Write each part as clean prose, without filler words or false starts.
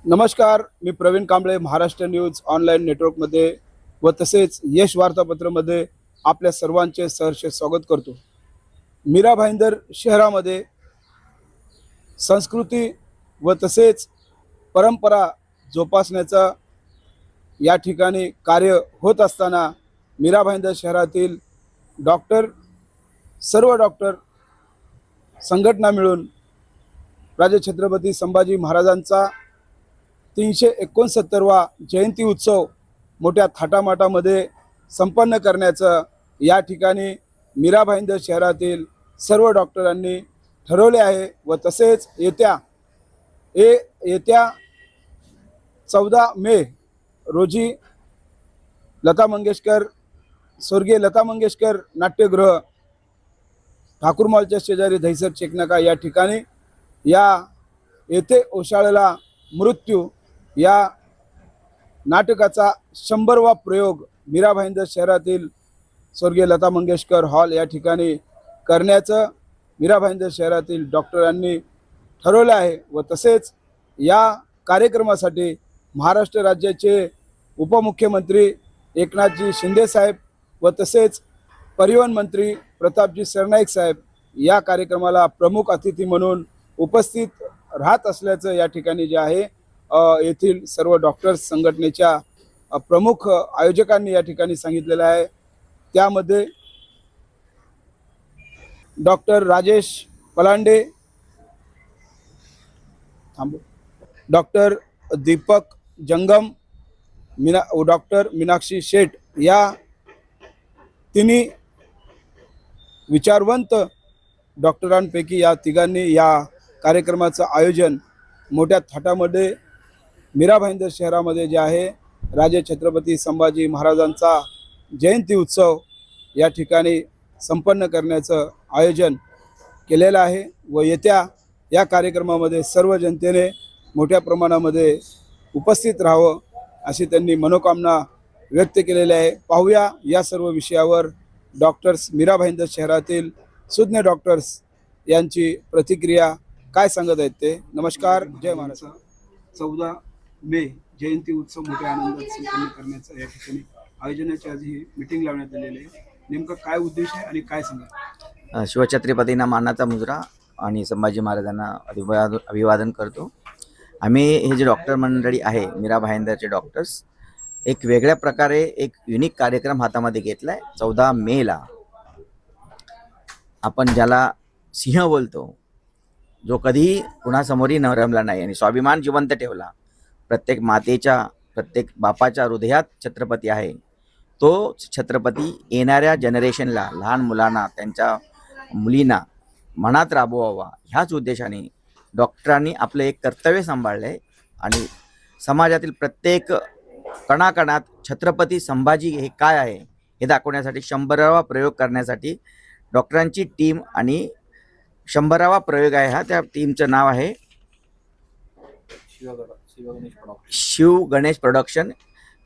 नमस्कार, मी Pravin Kamble, Maharashtra news online नेटवर्कमध्ये व तसेच यश वार्तापत्रमध्ये आपल्या सर्वांचे सहर्ष स्वागत करतो. मीरा भाईंदर शहरामध्ये संस्कृती व तसेच परंपरा जोपासण्याचा या ठिकाणी कार्य होत असताना मीरा भाईंदर शहरातील डॉक्टर सर्व डॉक्टर संघटना मिळून राजे छत्रपती संभाजी महाराजांचा 369वा जयंती उत्सव मोठ्या थाटामाटामध्ये संपन्न करण्याचं या ठिकाणी मीरा भाईंदर शहरातील सर्व डॉक्टरांनी ठरवले आहे व तसेच येत्या 14 मे रोजी स्वर्गीय लता मंगेशकर नाट्यगृह ठाकूर मॉलच्या शेजारी दहिसर चेकनाका या ठिकाणी येथे ओशाळला मृत्यू या नाटकाचा 100वा प्रयोग मीरा भाईंदर शहरातील स्वर्गीय लता मंगेशकर हॉल या ठिकाणी करण्याचं मीरा भाईंदर शहरातील डॉक्टरांनी ठरवलं आहे व तसेच या कार्यक्रमासाठी महाराष्ट्र राज्याचे उपमुख्यमंत्री एकनाथजी शिंदे साहेब व तसेच परिवहन मंत्री प्रतापजी सरनाईक साहेब या कार्यक्रमाला प्रमुख अतिथी म्हणून उपस्थित राहत असल्याचं या ठिकाणी जे आहे येथील सर्व डॉक्टर्स संघटनेच्या प्रमुख आयोजकांनी या ठिकाणी सांगितलेलं आहे. त्यामध्ये डॉक्टर राजेश पलांडे, डॉक्टर दीपक जंगम, डॉक्टर मीनाक्षी शेठ या तिन्ही विचारवंत डॉक्टरांपैकी या तिघांनी या कार्यक्रमाचं आयोजन मोठ्या थाटामध्ये मीरा भाईंदर शहरामध्ये जे आहे राजे छत्रपती संभाजी महाराजांचा जयंती उत्सव या ठिकाणी संपन्न करण्याचं आयोजन केलेलं आहे व या कार्यक्रमामध्ये सर्व जनतेने मोठ्या प्रमाणामध्ये उपस्थित राहावं अशी त्यांनी मनोकामना व्यक्त केलेली आहे. पाहूया या सर्व विषयावर डॉक्टर्स मीरा भाईंदर शहरातील सुज्ञ डॉक्टर्स यांची प्रतिक्रिया काय सांगत आहेत ते. नमस्कार, जय महाराष्ट्र. 14 मे जयंती उत्सव मोठ्या आनंदात संपन्न करण्याचं या ठिकाणी आयोजनाची आज ही मीटिंग लावण्यात आलेली आहे. नेमका काय उद्देश आहे आणि काय सांगा? शिवछत्रपतींना मानाचा मुजरा आणि संभाजी महाराजांना अभिवादन करतो. आम्ही हे जे डॉक्टर मंडळी आहे मीरा भाईंदरचे डॉक्टर्स एक वेगळ्या प्रकारे एक युनिक कार्यक्रम हातामध्ये घेतला आहे. 14 मेला आपण ज्याला सिंह बोलतो, जो कधीही कुणासमोरही रमला नाही आणि स्वाभिमान जिवंत ठेवला. प्रत्येक मातेच्या प्रत्येक बापाच्या हृदयात छत्रपती आहे. तो छत्रपती येणाऱ्या जनरेशनला, लहान मुलांना, त्यांच्या मुलींना मनात राबवावा ह्याच उद्देशाने डॉक्टरांनी आपलं एक कर्तव्य सांभाळलं आहे आणि समाजातील प्रत्येक कणाकणात छत्रपती संभाजी हे काय आहे हे दाखवण्यासाठी 100वा प्रयोग करण्यासाठी डॉक्टरांची टीम आणि 100वा प्रयोग आहे हा. त्या टीमचं नाव आहे शिव गणेश प्रोडक्शन.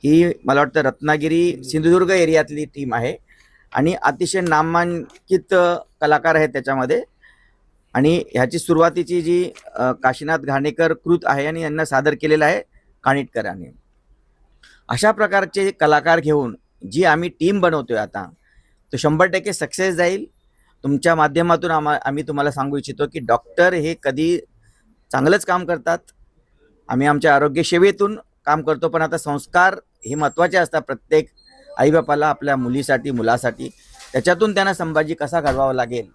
ही मला वाटतं रत्नागिरी सिंधुदुर्ग एरियातली टीम आहे आणि अतिशय नामांकित कलाकार आहेत त्याच्यामध्ये. आणि ह्याची सुरुवातीची जी काशीनाथ घाणेकर कृत आहे आणि यांना सादर केलेलं आहे कानिटकरांनी. अशा प्रकारचे कलाकार घेऊन जी आम्ही टीम बनवतोय आता, तो 100% सक्सेस जाईल. तुमच्या माध्यमातून आम्ही तुम्हाला सांगू इच्छितो की डॉक्टर हे कधी चांगलंच काम करतात. आम्ही आमच्या आरोग्य सेवेतून काम करतो, पण आता संस्कार हे महत्त्वाचे असतात प्रत्येक आईबापाला आपल्या मुलीसाठी, मुलासाठी. त्याच्यातून त्यांना संभाजी कसा घडवावा लागेल.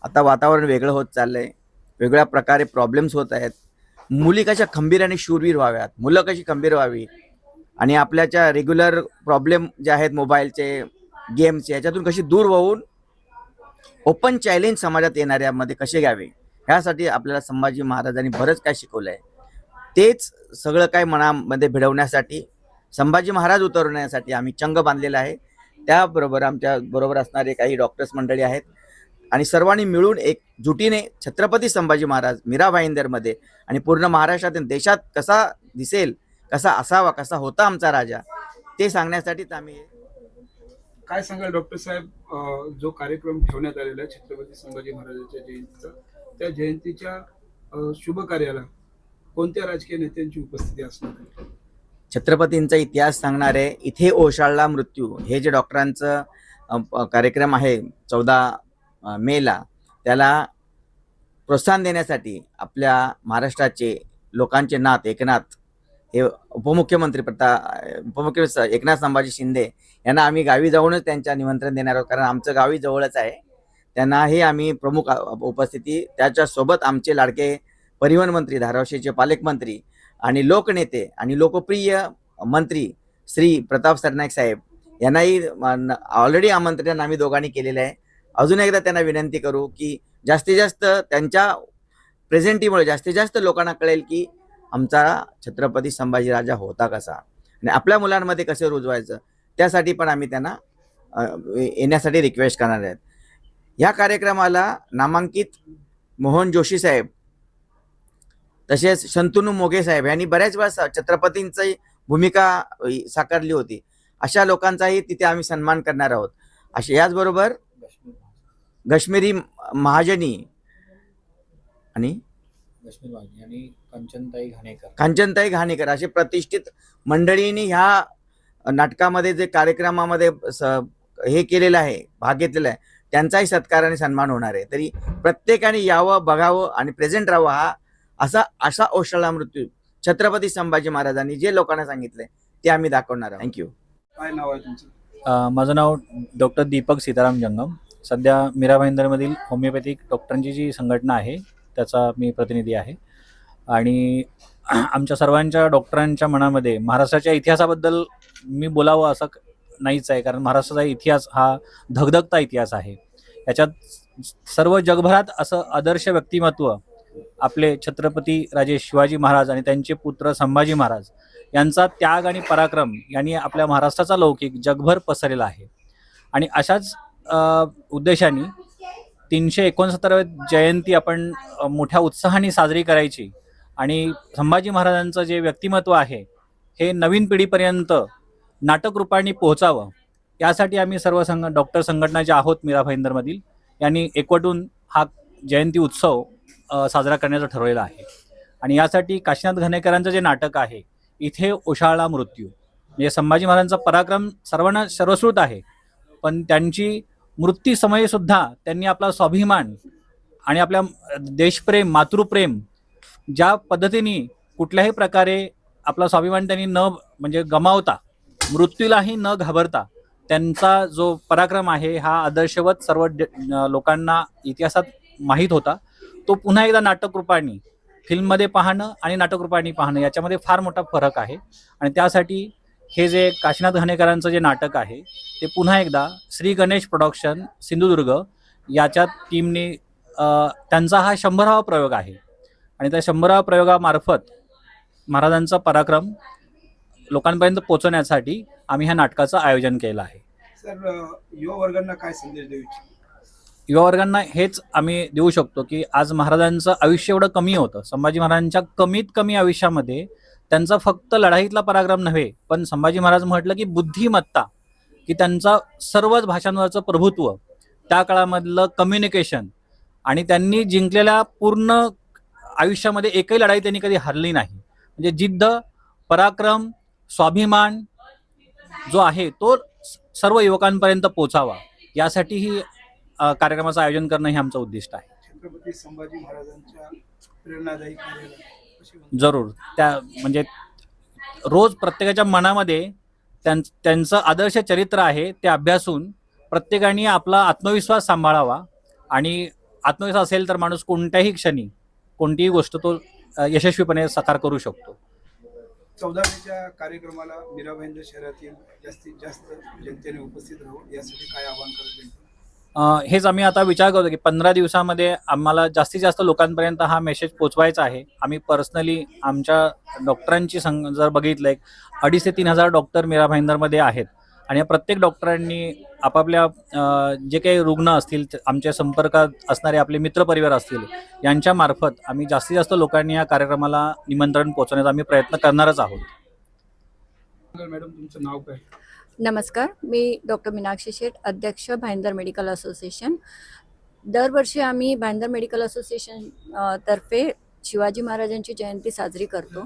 आता वातावरण वेगळं होत चाललं आहे, वेगळ्या प्रकारे प्रॉब्लेम्स होत आहेत. मुली कशा खंबीर आणि शूरवीर व्हाव्यात, मुलं कशी खंबीर व्हावी आणि आपल्याच्या रेग्युलर प्रॉब्लेम जे आहेत मोबाईलचे, गेमचे, याच्यातून कशी दूर होऊन ओपन चॅलेंज समाजात येणाऱ्यामध्ये कसे घ्यावे ह्यासाठी आपल्याला संभाजी महाराजांनी बरंच काय शिकवलं आहे. तेच सगळं काय मनामध्ये भिडवण्यासाठी, संभाजी महाराज उतरवण्यासाठी आम्ही चंग बांधलेला आहे. त्याबरोबर आमच्या बरोबर असणारे काही डॉक्टर्स मंडळी आहेत आणि सर्वांनी मिळून एक जुटीने छत्रपती संभाजी महाराज मीरा भाईंदरमध्ये आणि पूर्ण महाराष्ट्रात देशात कसा दिसेल, कसा असावा, कसा होता आमचा राजा, ते सांगण्यासाठीच आम्ही. काय सांगाल डॉक्टर साहेब, जो कार्यक्रम ठेवण्यात आलेला आहे छत्रपती संभाजी महाराजांच्या जयंतीचा, त्या जयंतीच्या शुभ कार्याला कोणत्या राजकीय नेत्यांची उपस्थिती असणार आहे? छत्रपतींचा इतिहास सांगणारे इथे ओशाळला मृत्यू हे जे डॉक्टरांचं कार्यक्रम आहे 14 मेला, त्याला प्रोत्साहन देण्यासाठी आपल्या महाराष्ट्राचे लोकांचे नाथ एकनाथ हे उपमुख्यमंत्री एकनाथ संभाजी शिंदे यांना आम्ही गावी जाऊनच त्यांच्या निमंत्रण देणार आहोत, कारण आमचं गावी जवळच आहे. त्यांनाही आम्ही प्रमुख उपस्थिती, त्याच्यासोबत आमचे लाडके परिवहन मंत्री, धाराशिवचे पालकमंत्री आणि लोकनेते आणि लोकप्रिय मंत्री श्री प्रताप सरनाईक साहेब यांनाही ऑलरेडी आमंत्रण आम्ही दोघांनी केलेलं आहे. अजून एकदा त्यांना विनंती करू की जास्तीत जास्त त्यांच्या प्रेझेंटीमुळे जास्तीत जास्त लोकांना कळेल की आमचा छत्रपती संभाजीराजा होता कसा आणि आपल्या मुलांमध्ये कसे रुजवायचं, त्यासाठी पण आम्ही त्यांना येण्यासाठी रिक्वेस्ट करणार आहेत. या कार्यक्रमाला नामांकित मोहन जोशी साहेब तसेच शंतनू मोघे साहेब यांनी बऱ्याच वेळा छत्रपतींची भूमिका साकारली होती. अशा लोकांचाही तिथे आम्ही सन्मान करणार आहोत. याचबरोबर काश्मीरी महाजनी आणि कांचनताई घाणेकर असे प्रतिष्ठित मंडळींनी ह्या नाटकामध्ये जे कार्यक्रमामध्ये हे केलेलं आहे, भाग घेतलेला आहे, त्यांचाही सत्कार आणि सन्मान होणार आहे. तरी प्रत्येकाने यावं, बघावं आणि प्रेझेंट राहावं. असा ओशाळा मृत्यू छत्रपती संभाजी महाराजांनी जे लोकांना सांगितलंय ते आम्ही दाखवणार आहोत. थँक्यू. काय नाव आहे तुमचं? माझं नाव डॉक्टर दीपक सीताराम जंगम. सध्या मीरा भाईंदरमधील होमिओपॅथिक डॉक्टरांची जी संघटना आहे त्याचा मी प्रतिनिधी आहे. आणि आमच्या सर्वांच्या डॉक्टरांच्या मनामध्ये महाराष्ट्राच्या इतिहासाबद्दल मी बोलावं असं नाहीच आहे, कारण महाराष्ट्राचा इतिहास हा धगधगता इतिहास आहे. याच्यात सर्व जगभरात असं आदर्श व्यक्तिमत्व आपले छत्रपती राजे शिवाजी महाराज आणि त्यांचे पुत्र संभाजी महाराज यांचा त्याग आणि पराक्रम यांनी आपल्या महाराष्ट्राचा लौकिक जगभर पसरलेला आहे. आणि अशाच उद्देशाने 369वी जयंती आपण मोठ्या उत्साहाने साजरी करायची आणि संभाजी महाराजांचं जे व्यक्तिमत्व आहे हे नवीन पिढीपर्यंत नाटक रूपाने पोहोचावं, यासाठी आम्ही सर्व डॉक्टर संघटना ज्या आहोत मीरा भाईंदरमधील यांनी एकवटून हा जयंती उत्सव साजरा करण्याचं ठरवलेलं आहे. आणि यासाठी काशीनाथ घाणेकरांचं जे नाटक आहे इथे ओशाळला मृत्यू, म्हणजे संभाजी महाराजांचा पराक्रम सर्वांना सर्वश्रुत आहे, पण त्यांची मृत्यू समयी सुद्धा त्यांनी आपला स्वाभिमान आणि आपल्या देशप्रेम, मातृप्रेम ज्या पद्धतीने कुठल्याही प्रकारे आपला स्वाभिमान त्यांनी न म्हणजे गमावता, मृत्यूलाही न घाबरता त्यांचा जो पराक्रम आहे हा आदर्शवत सर्व लोकांना इतिहासात माहीत होता. तो पुन्हा एकदा नाटक रूपाने फिल्ममध्ये पाहणं आणि नाटक रूपाने पाहणं याच्यामध्ये फार मोठा फरक आहे. आणि त्यासाठी हे जे काशीनाथ घाणेकरांचं जे नाटक आहे ते पुन्हा एकदा श्री गणेश प्रोडक्शन सिंधुदुर्ग याच्या टीमने त्यांचा हा 100वा प्रयोग आहे. आणि त्या 100व्या प्रयोगामार्फत महाराजांचा पराक्रम लोकांपर्यंत पोहोचवण्यासाठी आम्ही ह्या नाटकाचं आयोजन केलं आहे. सर, युवा वर्गांना काय संदेश देऊ इच्छिता? युवा वर्गांना हेच आम्ही देऊ शकतो की आज महाराजांचं आयुष्य एवढं कमी होतं. संभाजी महाराजांच्या कमीत कमी आयुष्यामध्ये त्यांचा फक्त लढाईतला पराक्रम नव्हे, पण संभाजी महाराज म्हटलं की बुद्धिमत्ता, की त्यांचा सर्वच भाषांवरचं प्रभुत्व, त्या काळामधलं कम्युनिकेशन आणि त्यांनी जिंकलेल्या पूर्ण आयुष्यामध्ये एकही लढाई त्यांनी कधी हरली नाही. म्हणजे जिद्द, पराक्रम, स्वाभिमान जो आहे तो सर्व युवकांपर्यंत पोचावा, यासाठी ही कार्यक्रमाचं आयोजन करणं हे आमचं उद्दिष्ट आहे. छत्रपती संभाजी महाराजांच्या प्रेरणादायी कार्याला जरूर त्या म्हणजे रोज प्रत्येकाच्या मनामध्ये त्यांचं आदर्श चरित्र आहे ते अभ्यासून प्रत्येकाने आपला आत्मविश्वास सांभाळावा. आणि आत्मविश्वास असेल तर माणूस कोणत्याही क्षणी कोणतीही गोष्ट तो यशस्वीपणे साकार करू शकतो. 14 मेच्या कार्यक्रमाला मीरा भाईंदर शहरातील जास्तीत जास्त जनतेने उपस्थित राहून यासाठी काय आवाहन करायचं? हेच आम्ही आता विचार करतो की 15 दिवसामध्ये आम्हाला जास्तीत जास्त लोकांपर्यंत हा मेसेज पोचवायचा आहे. आम्ही पर्सनली आमच्या डॉक्टरांची जर बघितलं 2,500 ते 3,000 डॉक्टर मीरा भाईंदरमध्ये आहेत. आणि प्रत्येक डॉक्टरांनी आपापल्या जे काही रुग्ण असतील, आमच्या संपर्कात असणारे आपले मित्रपरिवार असतील, यांच्यामार्फत आम्ही जास्तीत जास्त लोकांनी या कार्यक्रमाला निमंत्रण पोहोचवण्याचा आम्ही प्रयत्न करणारच आहोत. मॅडम, तुमचं नाव काय? नमस्कार, मी डॉक्टर मीनाक्षी शेठ, अध्यक्ष भाईंदर मेडिकल असोसिएशन. दरवर्षी आम्ही भाईंदर मेडिकल असोसिएशन तर्फे शिवाजी महाराजांची जयंती साजरी करतो,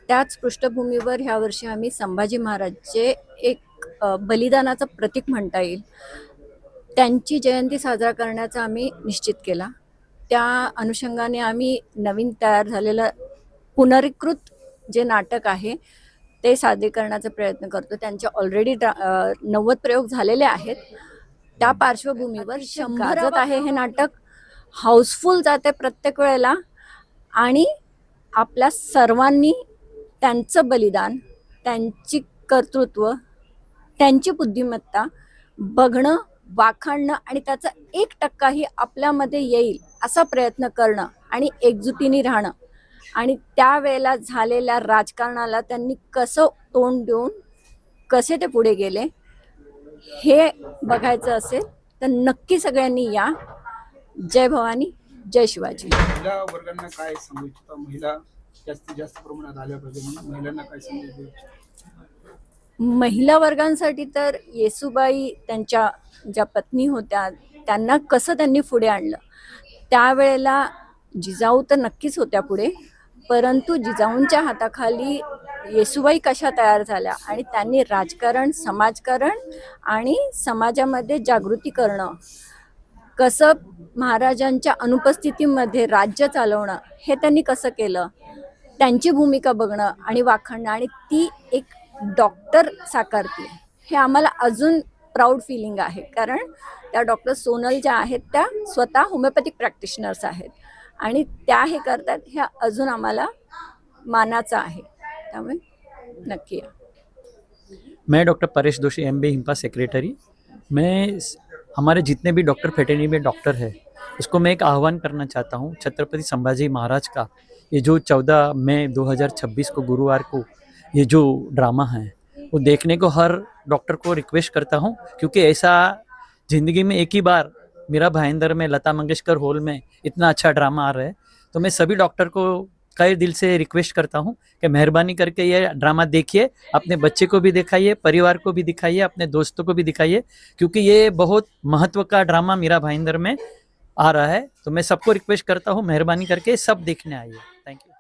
त्याच पृष्ठभूमीवर ह्यावर्षी आम्ही संभाजी महाराजचे एक बलिदानाचं प्रतीक म्हणता येईल, त्यांची जयंती साजरा करण्याचा आम्ही निश्चित केला. त्या अनुषंगाने आम्ही नवीन तयार झालेलं पुनरीकृत जे नाटक आहे ते सादरीकरणाचा प्रयत्न करतो. त्यांचे ऑलरेडी 90 प्रयोग झालेले आहेत. त्या पार्श्वभूमीवर गाजत आहे हे नाटक, हाऊसफुल जाते प्रत्येक वेळेला. आणि आपल्या सर्वांनी त्यांचं बलिदान, त्यांची कर्तृत्व, त्यांची बुद्धिमत्ता बघणं, वाखाणणं आणि त्याचा 1% आपल्यामध्ये येईल असा प्रयत्न करणं आणि एकजुटीने राहणं आणि त्यावेळेला झालेल्या राजकारणाला त्यांनी कसं तोंड देऊन कसे ते पुढे गेले हे बघायचं असेल तर नक्की सगळ्यांनी या. जय भवानी, जय शिवाजी. महिला वर्गांना काय सांगू इच्छिता? महिला जास्तीत जास्त प्रमाणात आल्या पाहिजे म्हणून महिलांना काय संदेश देऊ इच्छिता? महिला वर्गांसाठी तर येसूबाई त्यांच्या ज्या पत्नी होत्या त्यांना कसं त्यांनी पुढे आणलं, त्यावेळेला जिजाऊ तर नक्कीच होत्या पुढे, परंतु जिजाऊंच्या हाताखाली येसूबाई कशा तयार झाल्या आणि त्यांनी राजकारण, समाजकारण आणि समाजामध्ये जागृती करणं, कसं महाराजांच्या अनुपस्थितीमध्ये राज्य चालवणं हे त्यांनी कसं केलं, त्यांची भूमिका बघणं आणि वाखाणणं आणि ती एक डॉक्टर साकारते हे आम्हाला अजून प्राऊड फिलिंग आहे. कारण त्या डॉक्टर सोनल ज्या आहेत त्या स्वतः होमिओपॅथिक प्रॅक्टिशनर्स आहेत आणि त्या हे करतात हे अजून आम्हाला मानाचं आहे. त्यामुळे नक्की या. मैं डॉक्टर परेश दोषी MB हिम्पा सेक्रेटरी। हमारे जितने भी डॉक्टर फ्रेटर्निटी में डॉक्टर है उसको मैं एक आह्वान करना चाहता हूँ। छत्रपति संभाजी महाराज का ये जो 14 मई 2026 को गुरुवार को ये जो ड्रामा है वो देखने को हर डॉक्टर को रिक्वेस्ट करता हूँ, क्योंकि ऐसा ज़िंदगी में एक ही बार मीरा भाईंदर में लता मंगेशकर हॉल में इतना अच्छा ड्रामा आ रहा है। तो मैं सभी डॉक्टर को कई दिल से रिक्वेस्ट करता हूँ कि मेहरबानी करके ये ड्रामा देखिए, अपने बच्चे को भी दिखाइए, परिवार को भी दिखाइए, अपने दोस्तों को भी दिखाइए, क्योंकि ये बहुत महत्व का ड्रामा मीरा भाईंदर में आ रहा है। तो मैं सबको रिक्वेस्ट करता हूँ मेहरबानी करके सब देखने आइए। Thank you.